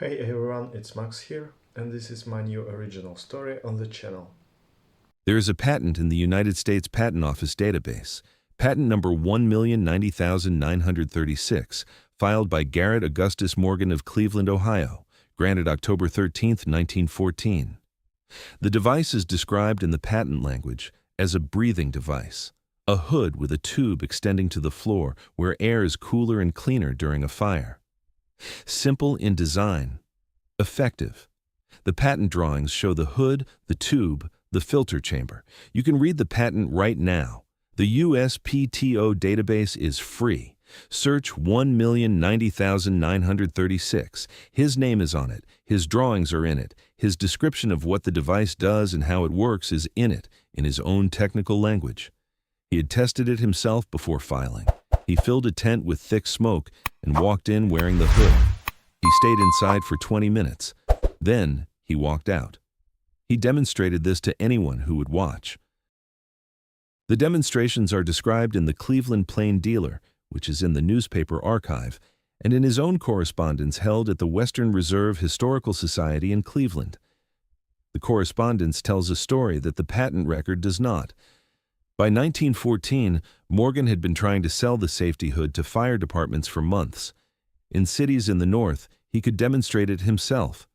Hey everyone, it's Max here, and this is my new original story on the channel. There is a patent in the United States Patent Office database, patent number 1,090,936, filed by Garrett Augustus Morgan of Cleveland, Ohio, granted October 13, 1914. The device is described in the patent language as a breathing device, a hood with a tube extending to the floor where air is cooler and cleaner during a fire. Simple in design, effective. The patent drawings show the hood, the tube, the filter chamber. You can read the patent right now. The USPTO database is free. Search 1,090,936. His name is on it. His drawings are in it. His description of what the device does and how it works is in it, in his own technical language. He had tested it himself before filing. He filled a tent with thick smoke and walked in wearing the hood. He stayed inside for 20 minutes. Then he walked out. He demonstrated this to anyone who would watch. The demonstrations are described in the Cleveland Plain Dealer, which is in the newspaper archive, and in his own correspondence held at the Western Reserve Historical Society in Cleveland. The correspondence tells a story that the patent record does not. By 1914, Morgan had been trying to sell the safety hood to fire departments for months. In cities in the North, he could demonstrate it himself.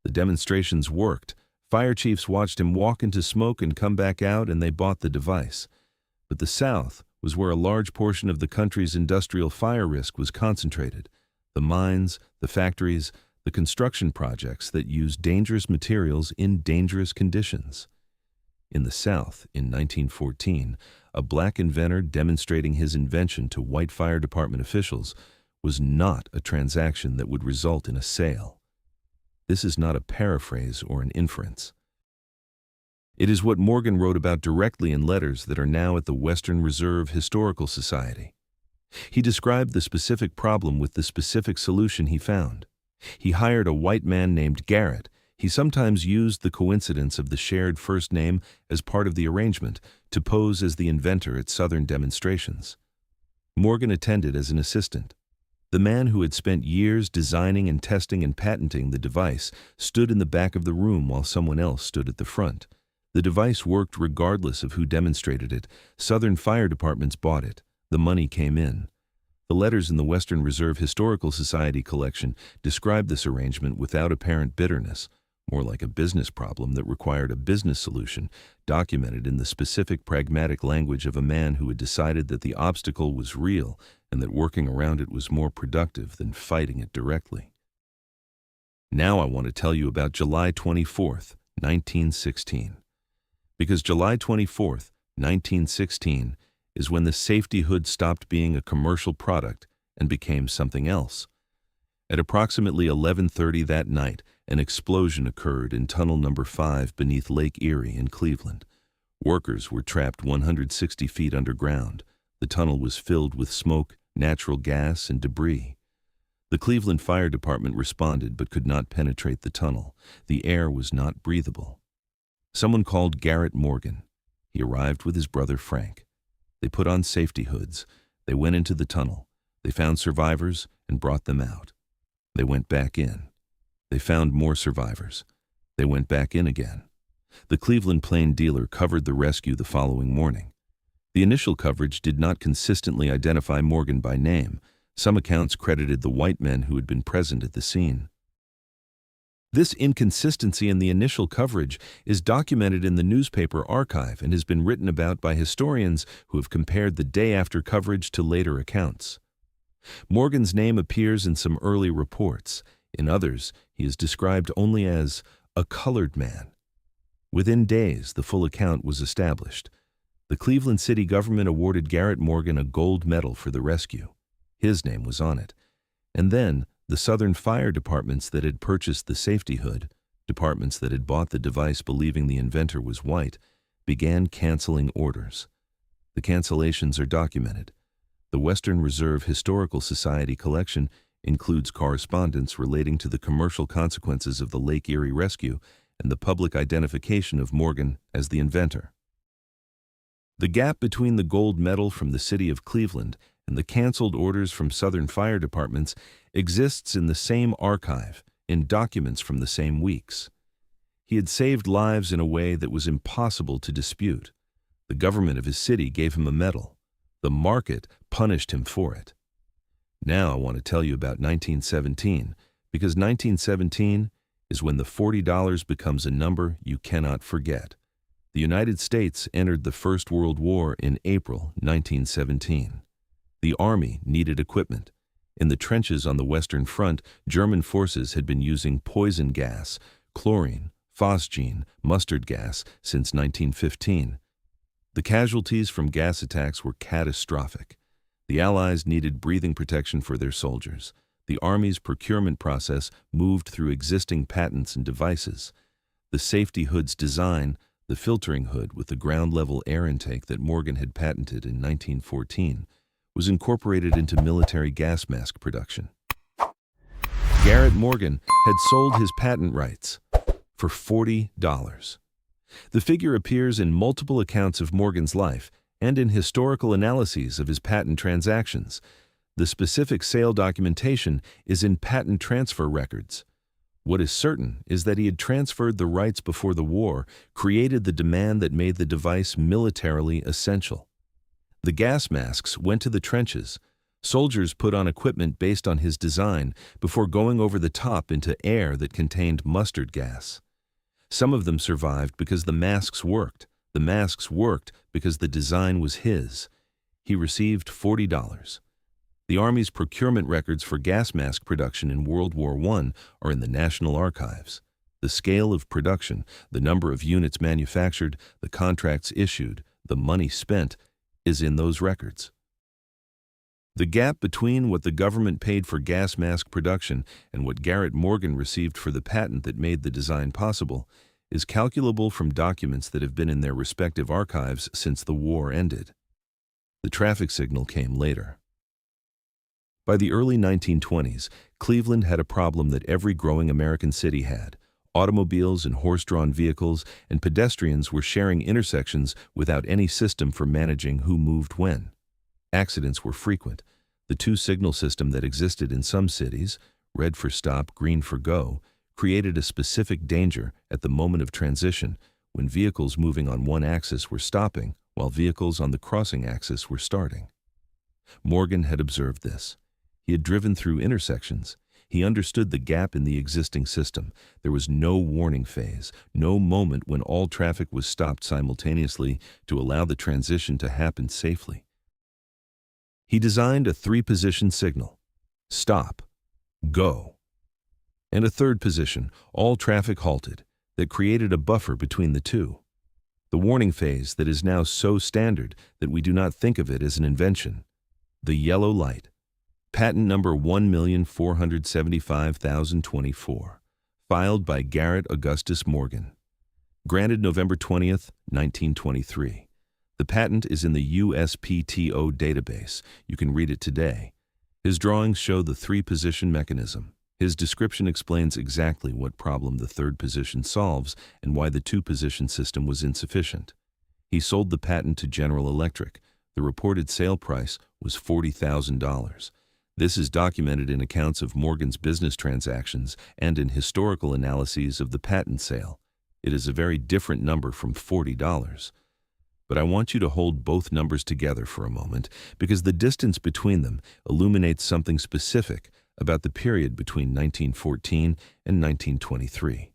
The demonstrations worked. Fire chiefs watched him walk into smoke and come back out, and they bought the device. But the South was where a large portion of the country's industrial fire risk was concentrated. The mines, the factories, the construction projects that used dangerous materials in dangerous conditions. In the South, in 1914, a black inventor demonstrating his invention to white fire department officials was not a transaction that would result in a sale. This is not a paraphrase or an inference. It is what Morgan wrote about directly in letters that are now at the Western Reserve Historical Society. He described the specific problem with the specific solution he found. He hired a white man named Garrett. He sometimes used the coincidence of the shared first name as part of the arrangement to pose as the inventor at Southern demonstrations. Morgan attended as an assistant. The man who had spent years designing and testing and patenting the device stood in the back of the room while someone else stood at the front. The device worked regardless of who demonstrated it. Southern fire departments bought it. The money came in. The letters in the Western Reserve Historical Society collection describe this arrangement without apparent bitterness, more like a business problem that required a business solution, documented in the specific pragmatic language of a man who had decided that the obstacle was real and that working around it was more productive than fighting it directly. Now I want to tell you about July 24th, 1916. Because July 24th, 1916 is when the safety hood stopped being a commercial product and became something else. At approximately 11:30 that night, an explosion occurred in tunnel number 5 beneath Lake Erie in Cleveland. Workers were trapped 160 feet underground. The tunnel was filled with smoke, natural gas, and debris. The Cleveland Fire Department responded but could not penetrate the tunnel. The air was not breathable. Someone called Garrett Morgan. He arrived with his brother Frank. They put on safety hoods. They went into the tunnel. They found survivors and brought them out. They went back in. They found more survivors. They went back in again. The Cleveland Plain Dealer covered the rescue the following morning. The initial coverage did not consistently identify Morgan by name. Some accounts credited the white men who had been present at the scene. This inconsistency in the initial coverage is documented in the newspaper archive and has been written about by historians who have compared the day-after coverage to later accounts. Morgan's name appears in some early reports. In others, he is described only as a colored man. Within days, the full account was established. The Cleveland city government awarded Garrett Morgan a gold medal for the rescue. His name was on it. And then, the Southern fire departments that had purchased the safety hood, departments that had bought the device believing the inventor was white, began canceling orders. The cancellations are documented. The Western Reserve Historical Society collection includes correspondence relating to the commercial consequences of the Lake Erie rescue and the public identification of Morgan as the inventor. The gap between the gold medal from the city of Cleveland and the canceled orders from Southern fire departments exists in the same archive, in documents from the same weeks. He had saved lives in a way that was impossible to dispute. The government of his city gave him a medal. The market punished him for it. Now I want to tell you about 1917, because 1917 is when the $40 becomes a number you cannot forget. The United States entered the First World War in April 1917. The Army needed equipment. In the trenches on the Western Front, German forces had been using poison gas, chlorine, phosgene, mustard gas since 1915. The casualties from gas attacks were catastrophic. The Allies needed breathing protection for their soldiers. The Army's procurement process moved through existing patents and devices. The safety hood's design, the filtering hood with the ground-level air intake that Morgan had patented in 1914, was incorporated into military gas mask production. Garrett Morgan had sold his patent rights for $40. The figure appears in multiple accounts of Morgan's life and in historical analyses of his patent transactions. The specific sale documentation is in patent transfer records. What is certain is that he had transferred the rights before the war, created the demand that made the device militarily essential. The gas masks went to the trenches. Soldiers put on equipment based on his design before going over the top into air that contained mustard gas. Some of them survived because the masks worked. The masks worked because the design was his. He received $40. The Army's procurement records for gas mask production in World War I are in the National Archives. The scale of production, the number of units manufactured, the contracts issued, the money spent, is in those records. The gap between what the government paid for gas mask production and what Garrett Morgan received for the patent that made the design possible is calculable from documents that have been in their respective archives since the war ended. The traffic signal came later. By the early 1920s, Cleveland had a problem that every growing American city had. Automobiles and horse-drawn vehicles and pedestrians were sharing intersections without any system for managing who moved when. Accidents were frequent. The two-signal system that existed in some cities, red for stop, green for go, created a specific danger at the moment of transition when vehicles moving on one axis were stopping while vehicles on the crossing axis were starting. Morgan had observed this. He had driven through intersections. He understood the gap in the existing system. There was no warning phase, no moment when all traffic was stopped simultaneously to allow the transition to happen safely. He designed a three-position signal: stop, go, and a third position, all traffic halted, that created a buffer between the two. The warning phase that is now so standard that we do not think of it as an invention. The yellow light. Patent number 1,475,024, filed by Garrett Augustus Morgan. Granted November 20th, 1923. The patent is in the USPTO database. You can read it today. His drawings show the three-position mechanism. His description explains exactly what problem the third position solves and why the two-position system was insufficient. He sold the patent to General Electric. The reported sale price was $40,000. This is documented in accounts of Morgan's business transactions and in historical analyses of the patent sale. It is a very different number from $40. But I want you to hold both numbers together for a moment because the distance between them illuminates something specific about the period between 1914 and 1923.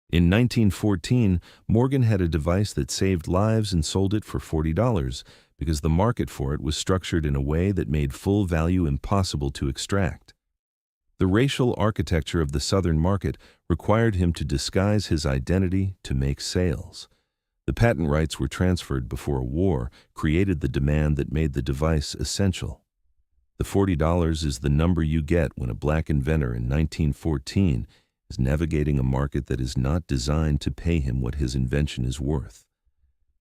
In 1914, Morgan had a device that saved lives and sold it for $40 because the market for it was structured in a way that made full value impossible to extract. The racial architecture of the Southern market required him to disguise his identity to make sales. The patent rights were transferred before a war created the demand that made the device essential. The $40 is the number you get when a black inventor in 1914 is navigating a market that is not designed to pay him what his invention is worth.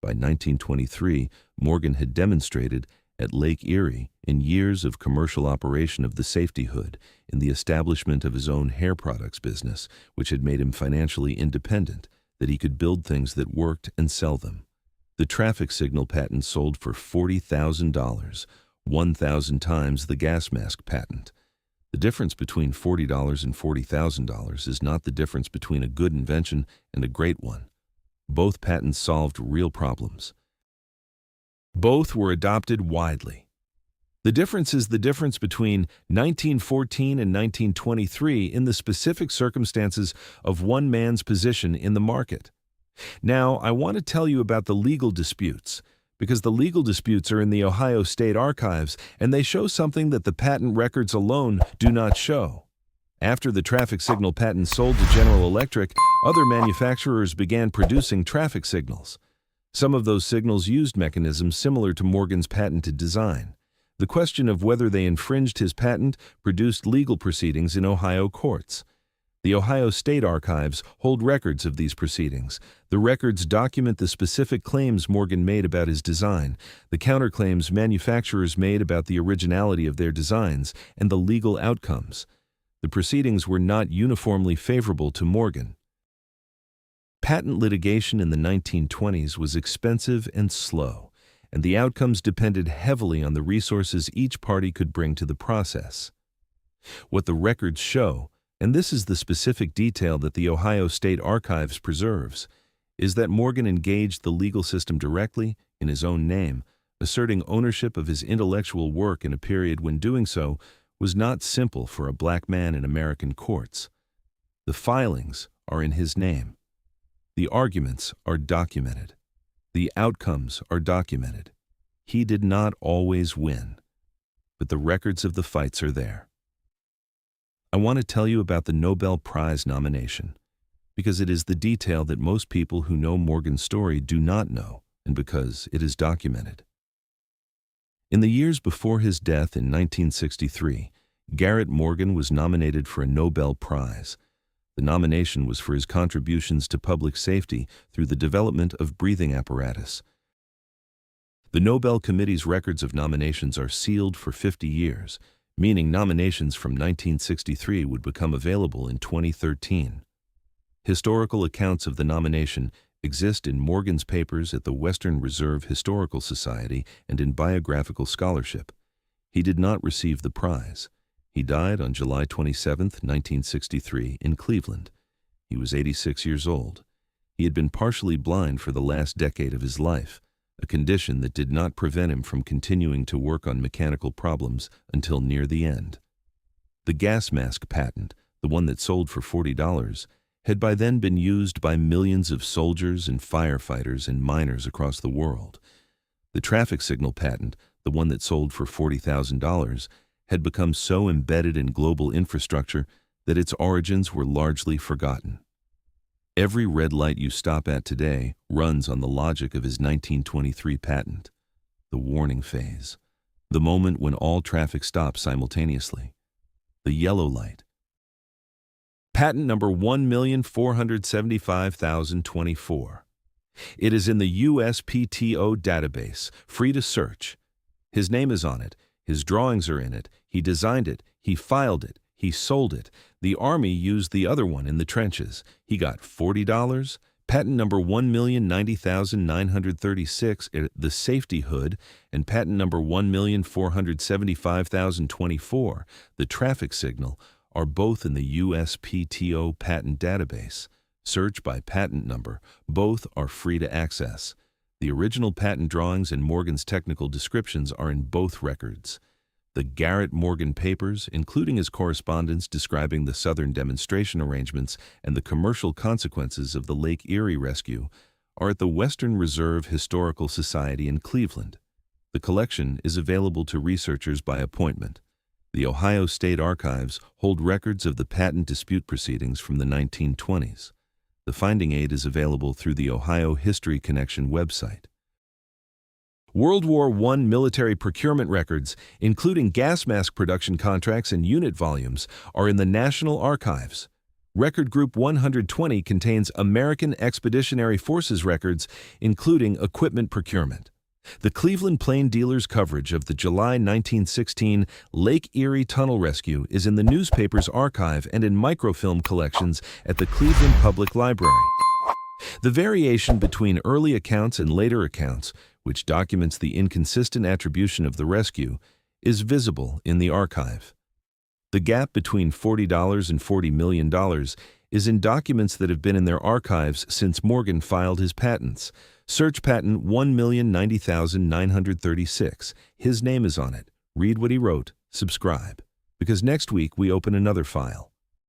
By 1923, Morgan had demonstrated at Lake Erie, in years of commercial operation of the safety hood, in the establishment of his own hair products business, which had made him financially independent, that he could build things that worked and sell them. The traffic signal patent sold for $40,000, 1,000 times the gas mask patent. The The difference between $40 and $40,000 is not the difference between a good invention and a great one. Both patents solved real problems. Both were adopted widely. The difference is the difference between 1914 and 1923 in the specific circumstances of one man's position in the market. Now, I want to tell you about the legal disputes, because the legal disputes are in the Ohio State Archives, and they show something that the patent records alone do not show. After the traffic signal patent sold to General Electric, other manufacturers began producing traffic signals. Some of those signals used mechanisms similar to Morgan's patented design. The question of whether they infringed his patent produced legal proceedings in Ohio courts. The Ohio State Archives hold records of these proceedings. The records document the specific claims Morgan made about his design, the counterclaims manufacturers made about the originality of their designs, and the legal outcomes. The proceedings were not uniformly favorable to Morgan. Patent litigation in the 1920s was expensive and slow, and the outcomes depended heavily on the resources each party could bring to the process. What the records show, and this is the specific detail that the Ohio State Archives preserves, is that Morgan engaged the legal system directly, in his own name, asserting ownership of his intellectual work in a period when doing so was not simple for a black man in American courts. The filings are in his name. The arguments are documented. The outcomes are documented. He did not always win, but the records of the fights are there. I want to tell you about the Nobel Prize nomination, because it is the detail that most people who know Morgan's story do not know, and because it is documented. In the years before his death in 1963, Garrett Morgan was nominated for a Nobel Prize. The nomination was for his contributions to public safety through the development of breathing apparatus. The Nobel Committee's records of nominations are sealed for 50 years, meaning nominations from 1963 would become available in 2013. Historical accounts of the nomination exist in Morgan's papers at the Western Reserve Historical Society and in biographical scholarship. He did not receive the prize. He died on July 27, 1963, in Cleveland. He was 86 years old. He had been partially blind for the last decade of his life, a condition that did not prevent him from continuing to work on mechanical problems until near the end. The gas mask patent, the one that sold for $40, had by then been used by millions of soldiers and firefighters and miners across the world. The traffic signal patent, the one that sold for $40,000, had become so embedded in global infrastructure that its origins were largely forgotten. Every red light you stop at today runs on the logic of his 1923 patent, the warning phase, the moment when all traffic stops simultaneously, the yellow light. Patent number 1,475,024. It is in the USPTO database, free to search. His name is on it. His drawings are in it. He designed it. He filed it. He sold it. The Army used the other one in the trenches. He got $40. Patent number 1,090,936, the safety hood, and patent number 1,475,024, the traffic signal, are both in the USPTO patent database. Search by patent number. Both are free to access. The original patent drawings and Morgan's technical descriptions are in both records. The Garrett Morgan papers, including his correspondence describing the Southern demonstration arrangements and the commercial consequences of the Lake Erie rescue, are at the Western Reserve Historical Society in Cleveland. The collection is available to researchers by appointment. The Ohio State Archives hold records of the patent dispute proceedings from the 1920s. The finding aid is available through the Ohio History Connection website. World War I military procurement records, including gas mask production contracts and unit volumes, are in the National Archives. Record Group 120 contains American Expeditionary Forces records, including equipment procurement. The Cleveland Plain Dealers coverage of the July 1916 Lake Erie tunnel rescue is in the newspaper's archive and in microfilm collections at the Cleveland Public Library. The variation between early accounts and later accounts, which documents the inconsistent attribution of the rescue, is visible in the archive. The gap between $40 and $40 million is in documents that have been in their archives since Morgan filed his patents. Search patent 1,090,936. His name is on it. Read what he wrote. Subscribe. Because next week we open another file.